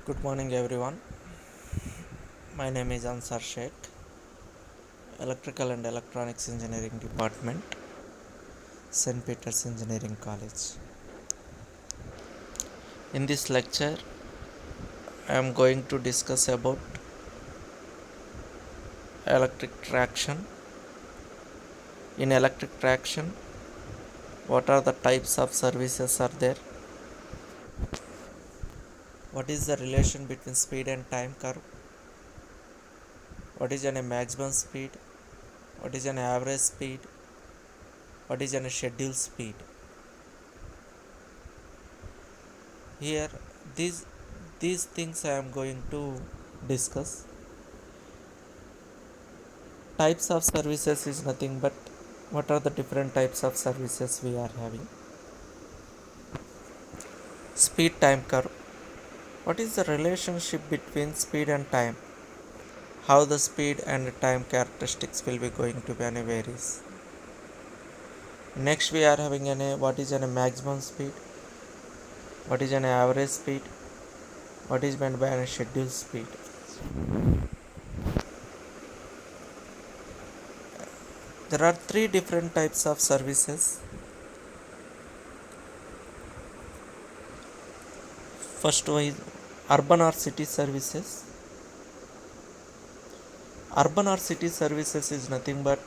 Good morning, everyone. My name is Ansar Sheikh, Electrical and Electronics Engineering Department, St. Peter's Engineering College. In this lecture, I am going to discuss about electric traction. In electric traction, what are the types of services are there? What is the relation between speed and time curve? What is a maximum speed? What is an average speed? What is a schedule speed? Here, these these things I am going to discuss. Types of services is nothing but what are the different types of services we are having. Speed time curve. What is the relationship between speed and time? How the speed and time characteristics will be going to be and varies. Next we are having what is a maximum speed, what is an average speed, what is meant by a schedule speed. There are three different types of services. First one is urban or city services. Urban or city services is nothing but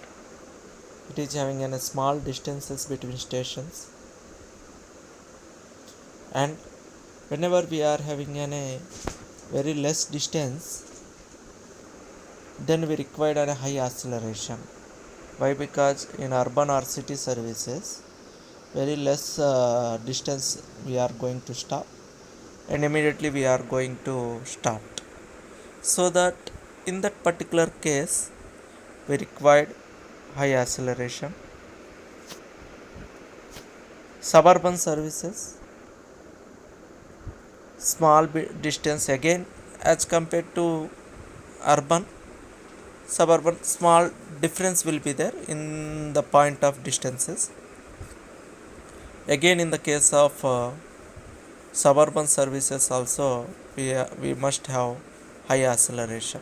it is having a small distances between stations, and whenever we are having a very less distance, then we require a high acceleration. Why? Because in urban or city services, very less distance we are going to stop, and immediately we are going to start. So that in that particular case, we required high acceleration. Suburban services, small distance again as compared to urban. Suburban, small difference will be there in the point of distances. Again in the case of suburban services also, we must have high acceleration.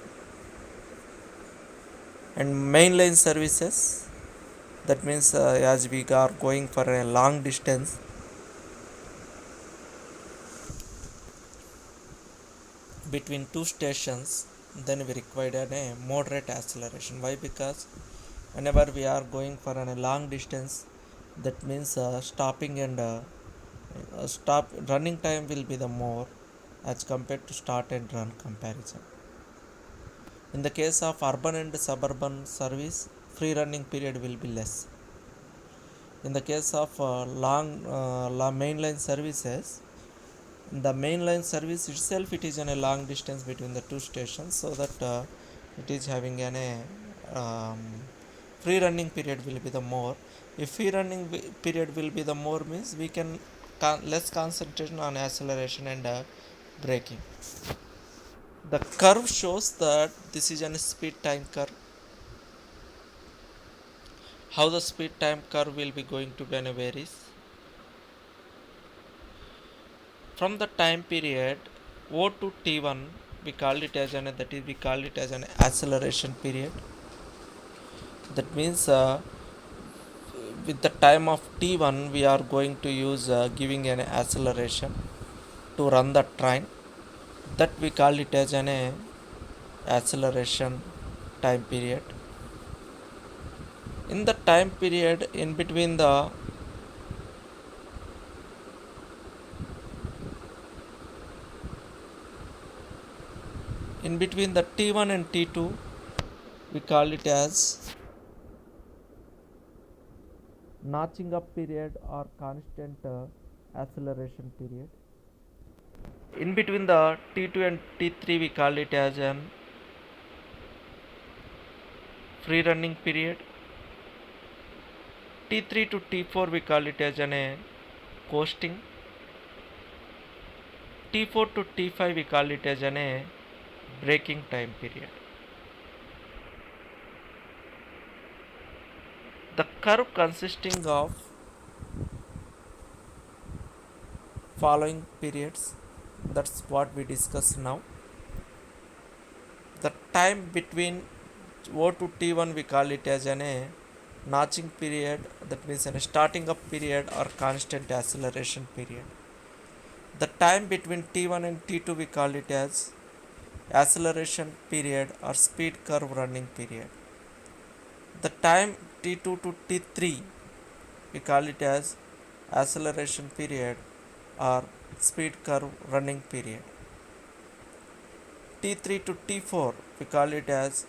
And mainline services, that means as we are going for a long distance, between two stations, then we required a moderate acceleration. Why? Because whenever we are going for a long distance, that means stopping and stop running time will be the more as compared to start and run comparison. In the case of urban and suburban service, free running period will be less. In the case of long mainline services, the mainline service itself, it is in a long distance between the two stations, so that it is having um, free running period will be the more. If free running period will be the more, means we can less concentration on acceleration and braking. The curve shows that this is a speed time curve. How the speed time curve will be going to be varies. From the time period O to T1, we call it as we call it as an acceleration period. That means with the time of T1, we are going to use giving an acceleration to run the train. That we call it as an acceleration time period. In the time period in between the T1 and T2, we call it as notching up period or constant acceleration period. In between the T2 and T3, we call it as an free running period. T3 to T4, we call it as an coasting. T4 to T5, we call it as an braking time period. The curve consisting of following periods. That's what we discussed now. The time between O to T1 we call it as an a notching period, that means a starting up period or constant acceleration period. The time between T1 and T2 we call it as acceleration period or speed curve running period. The time T2 to T3 we call it as acceleration period or speed curve running period. T3 to T4 we call it as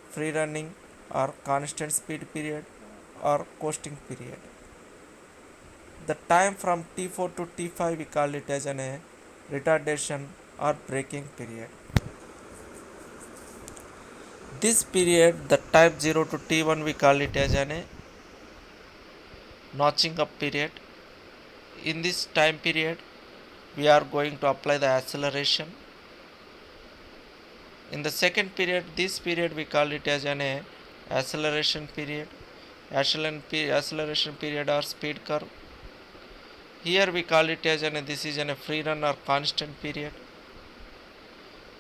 free running or constant speed period or coasting period. The time from T4 to T5 we call it as a retardation or braking period. This period, the time 0 to T1 we call it as a notching up period. In this time period we are going to apply the acceleration. In the second period, this period we call it as an acceleration period, acceleration period or speed curve. Here we call it as this is a free run or constant period.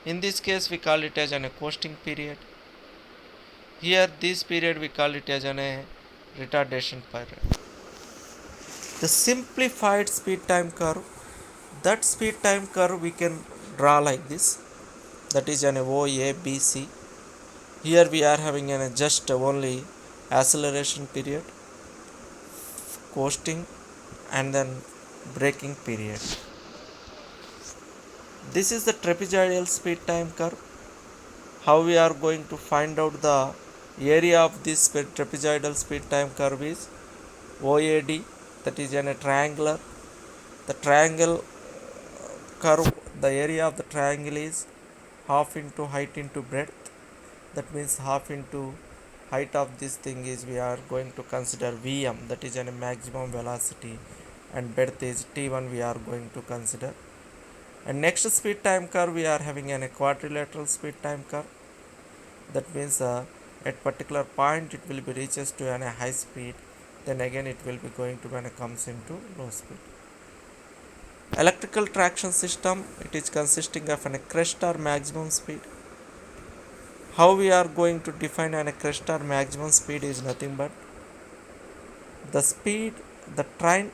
In this case we call it as a coasting period. Here this period we call it as a retardation period. The simplified speed time curve, that speed time curve we can draw like this, that is an O A B C. Here we are having an just only acceleration period, coasting and then braking period. This is the trapezoidal speed time curve. How we are going to find out the area of this trapezoidal speed time curve is OAD, that is a triangular. The triangle curve, the area of the triangle is half into height into breadth. That means half into height of this thing is we are going to consider Vm, that is a maximum velocity, and breadth is T1 we are going to consider. And next speed time curve we are having a quadrilateral speed time curve. That means at particular point it will be reaches to a high speed, then again it will be going to when it comes into low speed. Electrical traction system, it is consisting of a crest or maximum speed. How we are going to define a crest or maximum speed is nothing but the speed, the train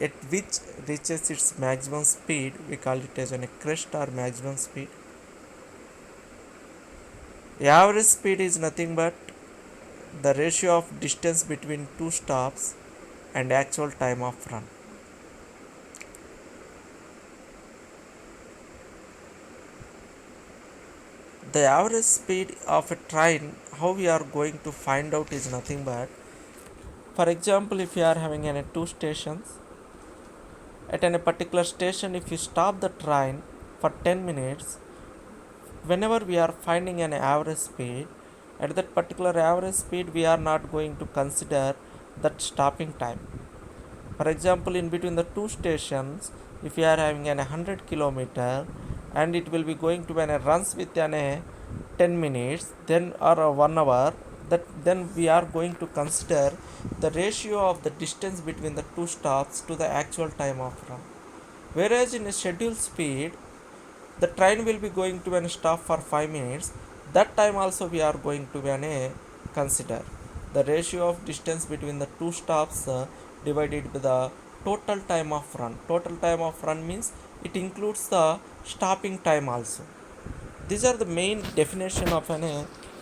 at which reaches its maximum speed, we call it as a crest or maximum speed. The average speed is nothing but the ratio of distance between two stops and actual time of run. The average speed of a train, how we are going to find out is nothing but, for example, if you are having two stations, at a particular station if you stop the train for 10 minutes, whenever we are finding an average speed, at that particular average speed we are not going to consider that stopping time. For example, in between the two stations, if you are having a 100 kilometer and it will be going to when it runs with a 10 minutes then or a 1 hour, that then we are going to consider the ratio of the distance between the two stops to the actual time of run. Whereas in a scheduled speed, the train will be going to an stop for 5 minutes, that time also we are going to consider the ratio of distance between the two stops divided by the total time of run. Total time of run means it includes the stopping time also. These are the main definition of